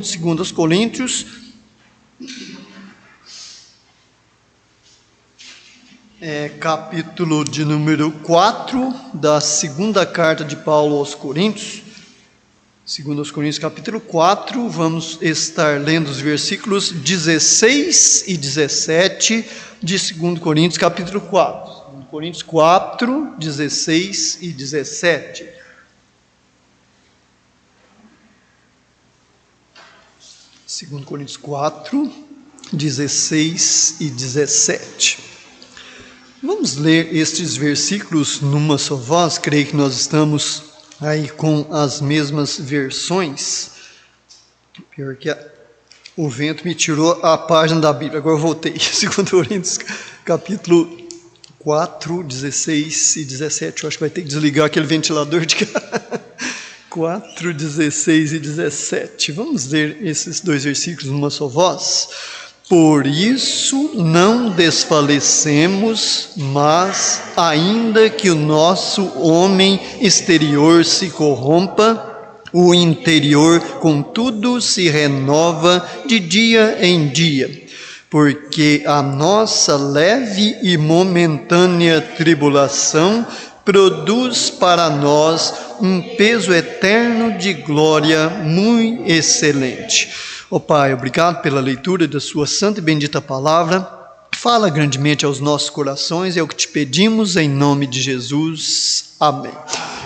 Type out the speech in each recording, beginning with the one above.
Segundo aos Coríntios, capítulo de número 4 da segunda carta de Paulo aos Coríntios. Segundo aos Coríntios, capítulo 4, vamos estar lendo os versículos 16 e 17 de 2 Coríntios, capítulo 4. 2 Coríntios 4, 16 e 17. Segundo Coríntios 4, 16 e 17. Vamos ler estes versículos numa só voz. Creio que nós estamos aí com as mesmas versões. Pior que o vento me tirou a página da Bíblia. Agora eu voltei. Segundo Coríntios, capítulo 4, 16 e 17. Eu acho que vai ter que desligar aquele ventilador de cá. 4, 16 e 17. Vamos ler esses dois versículos numa só voz. Por isso não desfalecemos, mas ainda que o nosso homem exterior se corrompa, o interior, contudo, se renova de dia em dia. Porque a nossa leve e momentânea tribulação produz para nós um peso eterno de glória muito excelente. Ó Pai, obrigado pela leitura da sua santa e bendita palavra. Fala grandemente aos nossos corações, é o que te pedimos em nome de Jesus. Amém.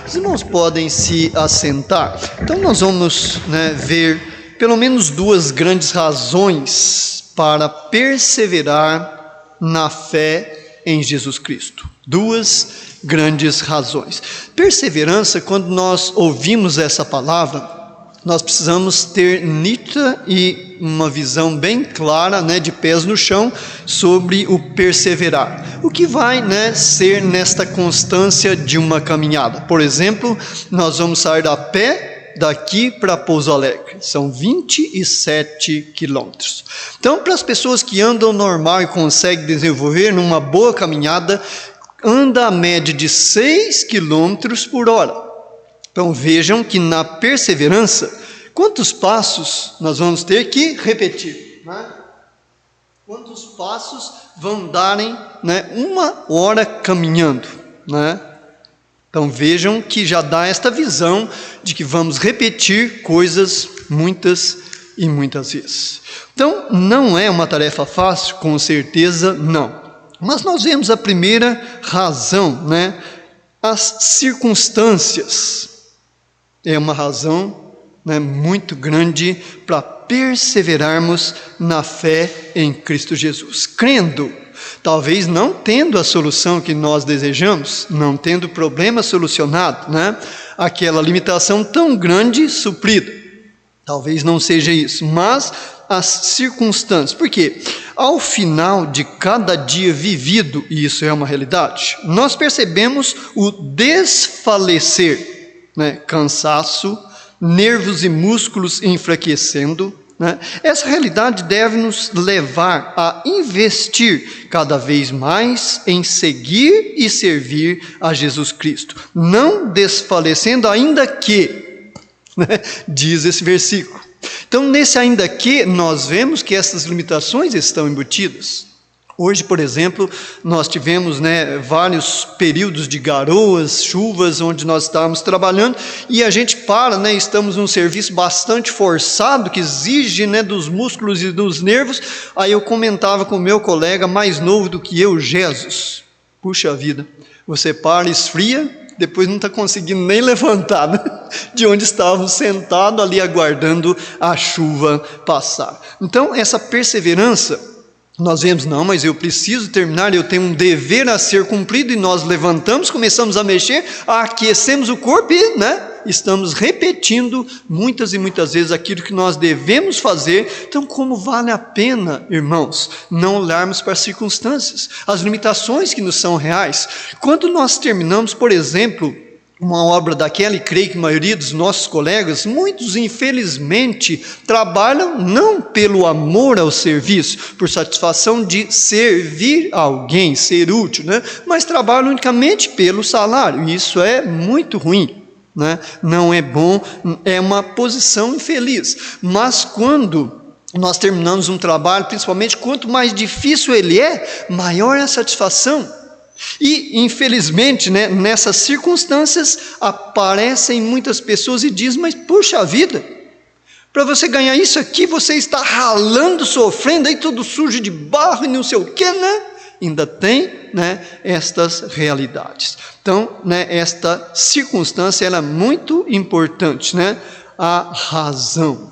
Os irmãos podem se assentar. Então nós vamos ver pelo menos duas grandes razões para perseverar na fé em Jesus Cristo. Duas grandes razões. Perseverança, quando nós ouvimos essa palavra, nós precisamos ter nítida e uma visão bem clara, de pés no chão, sobre o perseverar. O que vai ser nesta constância de uma caminhada? Por exemplo, nós vamos sair a pé daqui para Pouso Alegre. São 27 quilômetros. Então, para as pessoas que andam normal e conseguem desenvolver numa boa caminhada, anda a média de 6 quilômetros por hora. Então vejam que na perseverança, quantos passos nós vamos ter que repetir? Quantos passos vão darem uma hora caminhando? Então vejam que já dá esta visão de que vamos repetir coisas muitas e muitas vezes. Então não é uma tarefa fácil, com certeza não. Mas nós vemos a primeira razão, as circunstâncias. É uma razão muito grande para perseverarmos na fé em Cristo Jesus. Crendo, talvez não tendo a solução que nós desejamos, não tendo o problema solucionado, aquela limitação tão grande suprida. Talvez não seja isso, mas as circunstâncias. Por quê? Ao final de cada dia vivido, e isso é uma realidade, nós percebemos o desfalecer, cansaço, nervos e músculos enfraquecendo. Essa realidade deve nos levar a investir cada vez mais em seguir e servir a Jesus Cristo, não desfalecendo ainda que, diz esse versículo. Então, nesse ainda que, nós vemos que essas limitações estão embutidas. Hoje, por exemplo, nós tivemos vários períodos de garoas, chuvas, onde nós estávamos trabalhando, e a gente estamos num serviço bastante forçado, que exige dos músculos e dos nervos. Aí eu comentava com o meu colega mais novo do que eu, Jesus, puxa vida, você para, esfria, depois não está conseguindo nem levantar de onde estavam sentados ali aguardando a chuva passar. Então essa perseverança, nós vemos, não, mas eu preciso terminar, eu tenho um dever a ser cumprido, e nós levantamos, começamos a mexer, aquecemos o corpo e estamos repetindo muitas e muitas vezes aquilo que nós devemos fazer. Então como vale a pena, irmãos, não olharmos para as circunstâncias, as limitações que nos são reais. Quando nós terminamos, por exemplo, uma obra daquela, e creio que a maioria dos nossos colegas, muitos infelizmente trabalham não pelo amor ao serviço, por satisfação de servir alguém, ser útil, mas trabalham unicamente pelo salário, e isso é muito ruim. né? Não é bom, é uma posição infeliz. Mas quando nós terminamos um trabalho, principalmente quanto mais difícil ele é, maior é a satisfação. E infelizmente, né, nessas circunstâncias aparecem muitas pessoas e dizem: mas puxa vida, para você ganhar isso aqui, você está ralando, sofrendo, aí tudo sujo de barro e não sei o que, né? Ainda tem, né, estas realidades. Então, né, esta circunstância ela é muito importante, né? A razão.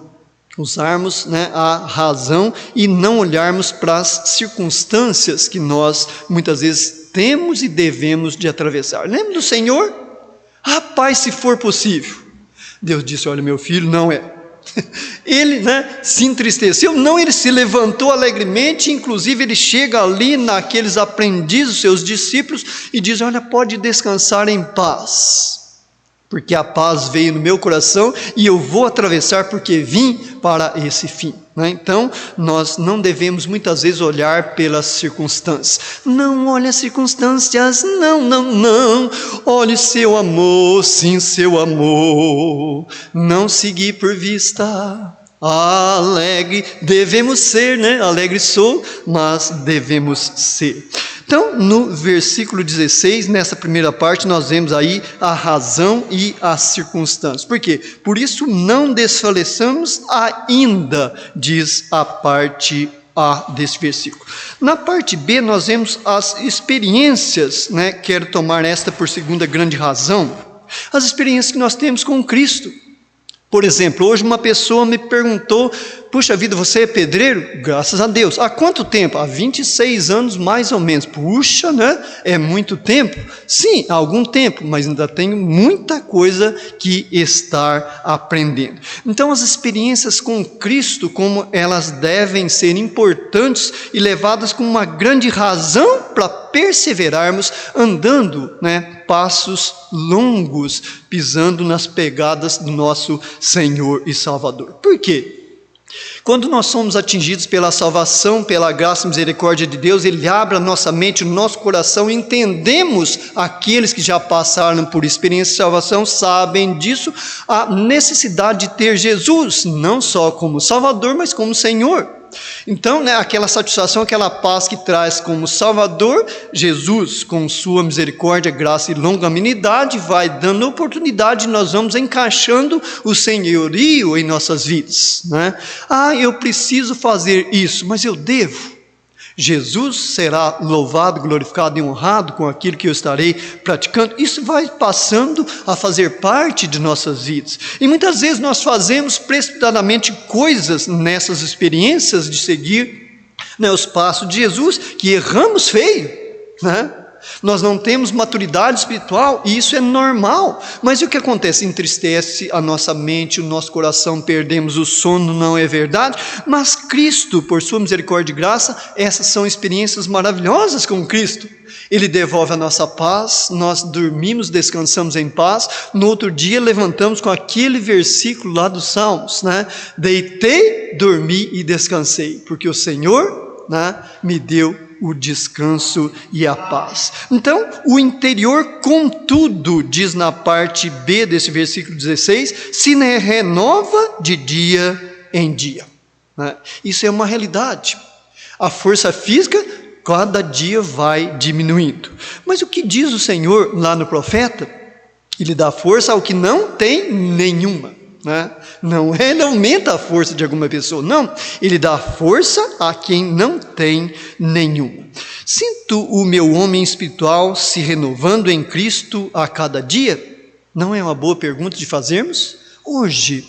Usarmos, né, a razão e não olharmos para as circunstâncias que nós muitas vezes temos e devemos de atravessar. Lembra do Senhor? Rapaz, se for possível. Deus disse: olha, meu filho, não é. Ele, né, se entristeceu, não, ele se levantou alegremente, inclusive ele chega ali naqueles aprendizes, seus discípulos, e diz: olha, pode descansar em paz, porque a paz veio no meu coração e eu vou atravessar porque vim para esse fim. Então, nós não devemos muitas vezes olhar pelas circunstâncias. Não olhe as circunstâncias, não. Olhe seu amor, sim, seu amor. Não seguir por vista. Alegre devemos ser, né? Alegre sou, mas devemos ser. Então, no versículo 16, nessa primeira parte, nós vemos aí a razão e as circunstâncias. Por quê? Por isso não desfaleçamos ainda, diz a parte A desse versículo. Na parte B, nós vemos as experiências, né? Quero tomar esta por segunda grande razão, as experiências que nós temos com Cristo. Por exemplo, hoje uma pessoa me perguntou: puxa vida, você é pedreiro? Graças a Deus. Há quanto tempo? Há 26 anos mais ou menos. Puxa, né? É muito tempo? Sim, há algum tempo, mas ainda tenho muita coisa que estar aprendendo. Então as experiências com Cristo, como elas devem ser importantes e levadas com uma grande razão para perseverarmos, andando, né, passos longos, pisando nas pegadas do nosso Senhor e Salvador. Por quê? Quando nós somos atingidos pela salvação, pela graça e misericórdia de Deus, Ele abre a nossa mente, o nosso coração, e entendemos, aqueles que já passaram por experiência de salvação, sabem disso, a necessidade de ter Jesus, não só como Salvador, mas como Senhor. Então, né, aquela satisfação, aquela paz que traz como Salvador, Jesus, com sua misericórdia, graça e longanimidade, vai dando oportunidade, nós vamos encaixando o senhorio em nossas vidas, né? Eu preciso fazer isso, mas eu devo. Jesus será louvado, glorificado e honrado com aquilo que eu estarei praticando. Isso vai passando a fazer parte de nossas vidas. E muitas vezes nós fazemos precipitadamente coisas nessas experiências de seguir, né, os passos de Jesus, que erramos feio, né? Nós não temos maturidade espiritual e isso é normal. Mas e o que acontece? Entristece a nossa mente, o nosso coração, perdemos o sono, não é verdade? Mas Cristo, por sua misericórdia e graça, essas são experiências maravilhosas com Cristo. Ele devolve a nossa paz, nós dormimos, descansamos em paz, no outro dia levantamos com aquele versículo lá dos Salmos, né? Deitei, dormi e descansei, porque o Senhor, né, me deu o descanso e a paz. Então, o interior, contudo, diz na parte B desse versículo 16, se renova de dia em dia. Né? Isso é uma realidade. A força física, cada dia vai diminuindo. Mas o que diz o Senhor lá no profeta? Ele dá força ao que não tem nenhuma. Né? Não, ele aumenta a força de alguma pessoa, não, ele dá força a quem não tem nenhuma. Sinto o meu homem espiritual se renovando em Cristo a cada dia? Não é uma boa pergunta de fazermos? Hoje,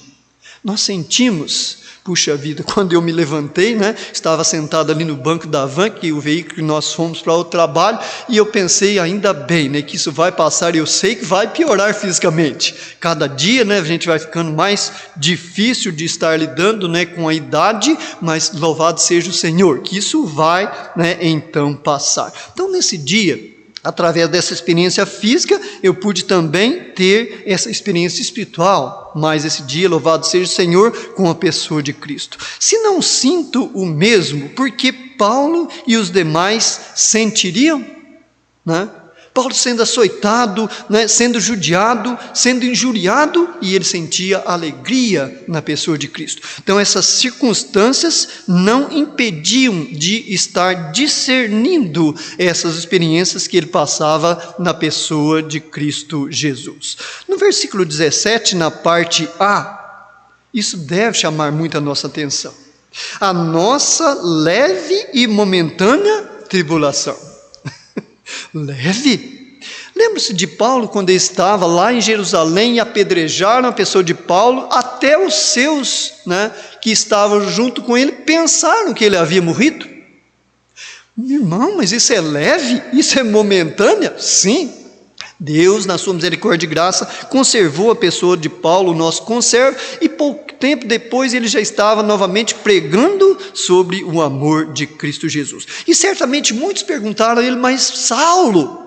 nós sentimos, puxa vida, quando eu me levantei, né, estava sentado ali no banco da van, que o veículo que nós fomos para o trabalho, e eu pensei, ainda bem, né, que isso vai passar, e eu sei que vai piorar fisicamente. Cada dia, né, a gente vai ficando mais difícil de estar lidando, né, com a idade, mas louvado seja o Senhor, que isso vai, né, então passar. Então, nesse dia, através dessa experiência física, eu pude também ter essa experiência espiritual, mas esse dia, louvado seja o Senhor, com a pessoa de Cristo. Se não sinto o mesmo, por que Paulo e os demais sentiriam? Né? Paulo sendo açoitado, né, sendo judiado, sendo injuriado, e ele sentia alegria na pessoa de Cristo. Então essas circunstâncias não impediam de estar discernindo essas experiências que ele passava na pessoa de Cristo Jesus. No versículo 17, na parte A, isso deve chamar muito a nossa atenção. A nossa leve e momentânea tribulação. Leve? Lembra-se de Paulo quando ele estava lá em Jerusalém e apedrejaram a pessoa de Paulo, até os seus, né, que estavam junto com ele, pensaram que ele havia morrido? Meu irmão, mas isso é leve? Isso é momentânea? Sim. Deus, na sua misericórdia e graça, conservou a pessoa de Paulo, o nosso conservo, e pouco tempo depois ele já estava novamente pregando sobre o amor de Cristo Jesus. E certamente muitos perguntaram a ele, mas Saulo,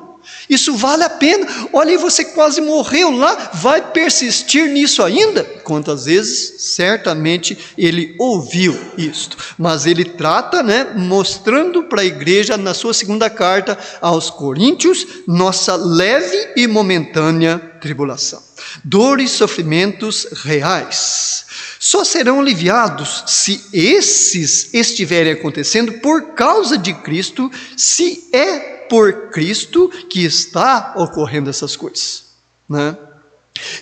isso vale a pena? Olha aí, você quase morreu lá, vai persistir nisso ainda? Quantas vezes, certamente, ele ouviu isto. Mas ele trata, né, mostrando para a igreja, na sua segunda carta aos Coríntios, nossa leve e momentânea tribulação. Dores e sofrimentos reais. Só serão aliviados se esses estiverem acontecendo por causa de Cristo, se é por Cristo que está ocorrendo essas coisas, né?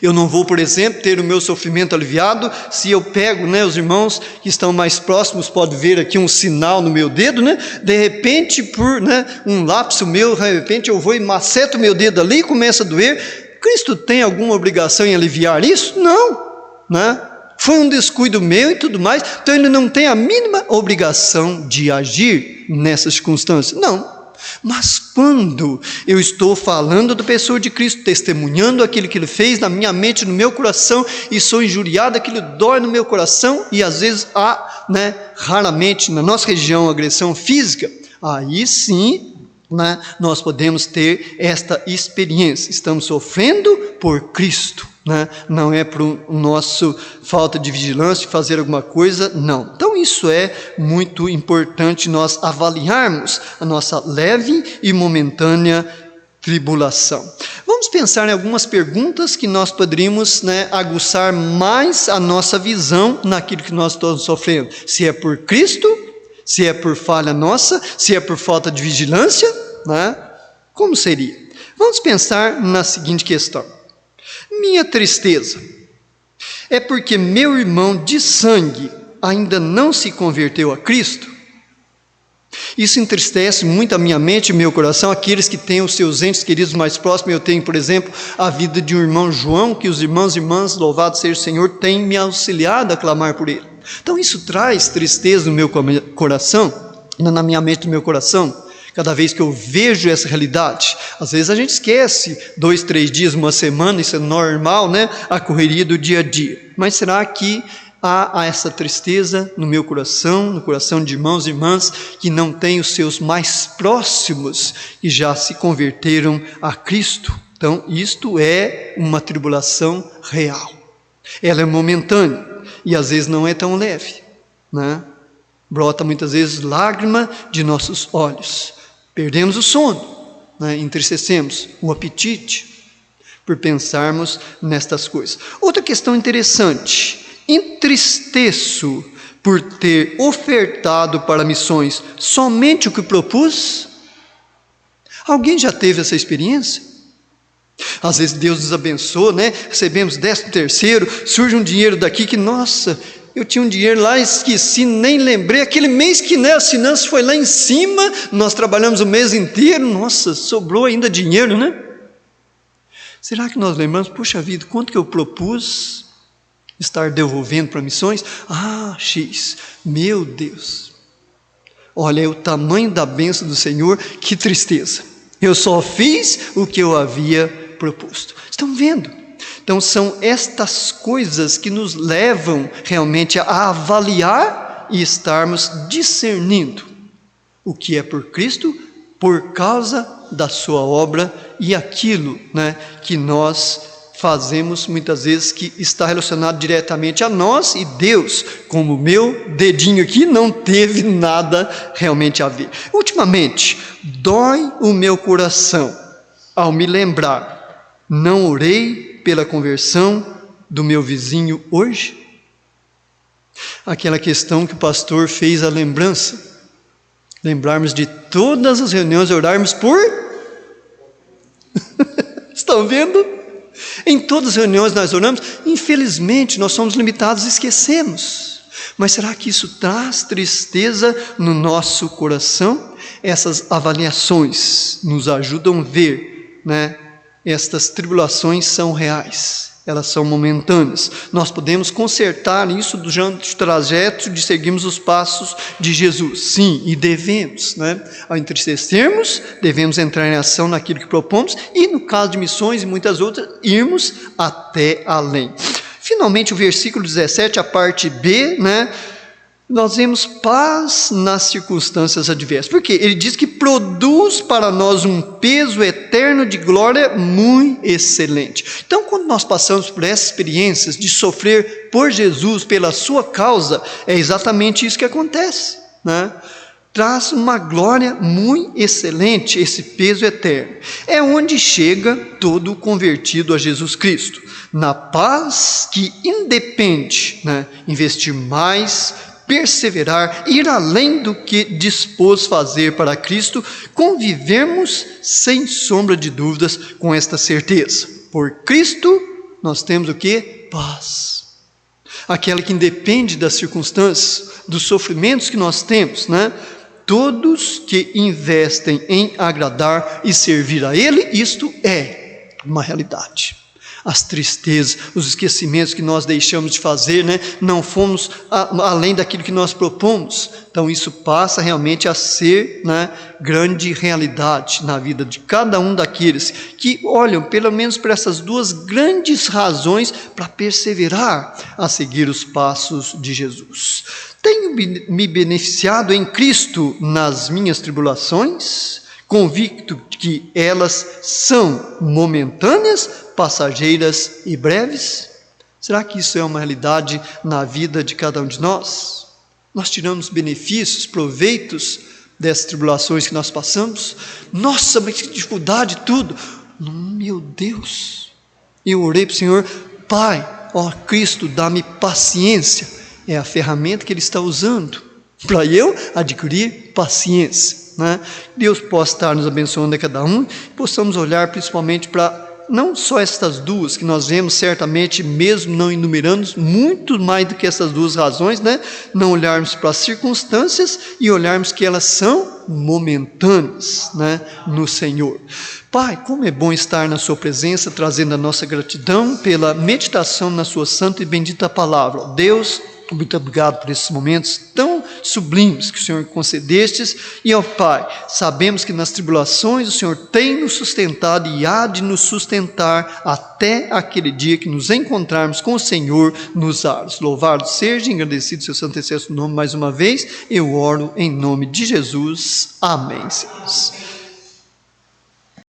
Eu não vou, por exemplo, ter o meu sofrimento aliviado se eu pego, né, os irmãos que estão mais próximos podem ver aqui um sinal no meu dedo, né? De repente, por, né, um lapso meu, de repente eu vou e maceto o meu dedo ali e começa a doer. Cristo tem alguma obrigação em aliviar isso? Não, né? Foi um descuido meu e tudo mais, então ele não tem a mínima obrigação de agir nessas circunstâncias, não. Mas quando eu estou falando da pessoa de Cristo, testemunhando aquilo que ele fez na minha mente, no meu coração, e sou injuriado, aquilo dói no meu coração, e às vezes há, né, raramente na nossa região, agressão física, aí sim, né, nós podemos ter esta experiência, estamos sofrendo por Cristo, né? Não é por nossa falta de vigilância, de fazer alguma coisa, não. Então isso é muito importante nós avaliarmos a nossa leve e momentânea tribulação. Vamos pensar em algumas perguntas que nós poderíamos, né, aguçar mais a nossa visão naquilo que nós estamos sofrendo. Se é por Cristo, se é por falha nossa, se é por falta de vigilância, né? Como seria? Vamos pensar na seguinte questão. Minha tristeza é porque meu irmão de sangue ainda não se converteu a Cristo? Isso entristece muito a minha mente e meu coração, aqueles que têm os seus entes queridos mais próximos. Eu tenho, por exemplo, a vida de um irmão João, que os irmãos e irmãs, louvado seja o Senhor, têm me auxiliado a clamar por ele. Então isso traz tristeza no meu coração, na minha mente e no meu coração, cada vez que eu vejo essa realidade. Às vezes a gente esquece, 2, 3 dias, uma semana, isso é normal, né? A correria do dia a dia. Mas será que há essa tristeza no meu coração, no coração de irmãos e irmãs que não têm os seus mais próximos e já se converteram a Cristo? Então isto é uma tribulação real. Ela é momentânea e às vezes não é tão leve, né? Brota muitas vezes lágrima de nossos olhos. Perdemos o sono, né? Entristecemos o apetite por pensarmos nestas coisas. Outra questão interessante: entristeço por ter ofertado para missões somente o que propus? Alguém já teve essa experiência? Às vezes Deus nos abençoa, né? Recebemos 13º, surge um dinheiro daqui que, nossa, eu tinha um dinheiro lá, esqueci, nem lembrei, aquele mês que, né, as finanças foi lá em cima, nós trabalhamos o mês inteiro, nossa, sobrou ainda dinheiro, né? Será que nós lembramos, puxa vida, quanto que eu propus estar devolvendo para missões? X, meu Deus, olha o tamanho da bênção do Senhor, que tristeza, eu só fiz o que eu havia proposto. Estão vendo? Então são estas coisas que nos levam realmente a avaliar e estarmos discernindo o que é por Cristo, por causa da sua obra, e aquilo, né, que nós fazemos muitas vezes que está relacionado diretamente a nós e Deus, como o meu dedinho aqui não teve nada realmente a ver. Ultimamente, dói o meu coração ao me lembrar, não orei pela conversão do meu vizinho hoje? Aquela questão que o pastor fez a lembrança. Lembrarmos de todas as reuniões e orarmos por... Estão vendo? Em todas as reuniões nós oramos. Infelizmente nós somos limitados e esquecemos. Mas será que isso traz tristeza no nosso coração? Essas avaliações nos ajudam a ver, né? Estas tribulações são reais. Elas são momentâneas. Nós podemos consertar isso durante o trajeto de seguirmos os passos de Jesus. Sim, e devemos, né? Ao entristecermos, devemos entrar em ação naquilo que propomos e, no caso de missões e muitas outras, irmos até além. Finalmente, o versículo 17, a parte B, né? Nós vemos paz nas circunstâncias adversas. Por quê? Ele diz que produz para nós um peso eterno de glória muito excelente. Então, quando nós passamos por essas experiências de sofrer por Jesus, pela sua causa, é exatamente isso que acontece, né? Traz uma glória muito excelente, esse peso eterno. É onde chega todo o convertido a Jesus Cristo. Na paz que independe, né? Investir mais, perseverar, ir além do que dispôs fazer para Cristo, convivemos sem sombra de dúvidas com esta certeza. Por Cristo nós temos o quê? Paz. Aquela que independe das circunstâncias, dos sofrimentos que nós temos, né? Todos que investem em agradar e servir a Ele, isto é uma realidade. As tristezas, os esquecimentos que nós deixamos de fazer, né? Não fomos além daquilo que nós propomos. Então isso passa realmente a ser, né, grande realidade na vida de cada um daqueles que olham pelo menos para essas duas grandes razões para perseverar a seguir os passos de Jesus. Tenho me beneficiado em Cristo nas minhas tribulações, convicto de que elas são momentâneas, passageiras e breves? Será que isso é uma realidade na vida de cada um de nós? Nós tiramos benefícios, proveitos dessas tribulações que nós passamos? Nossa, mas que dificuldade tudo! Meu Deus! Eu orei para o Senhor, Pai, ó Cristo, dá-me paciência. É a ferramenta que Ele está usando para eu adquirir paciência, né? Deus possa estar nos abençoando a cada um, possamos olhar principalmente para não só estas duas, que nós vemos certamente, mesmo não enumerando, muito mais do que essas duas razões, né? Não olharmos para as circunstâncias e olharmos que elas são momentâneas, né? No Senhor. Pai, como é bom estar na sua presença, trazendo a nossa gratidão pela meditação na sua santa e bendita palavra. Deus, muito obrigado por esses momentos tão sublimes que o Senhor concedestes. E, ó Pai, sabemos que nas tribulações o Senhor tem nos sustentado e há de nos sustentar até aquele dia que nos encontrarmos com o Senhor nos ares. Louvado seja e agradecido seu santo e excelso nome mais uma vez. Eu oro em nome de Jesus. Amém, Senhor.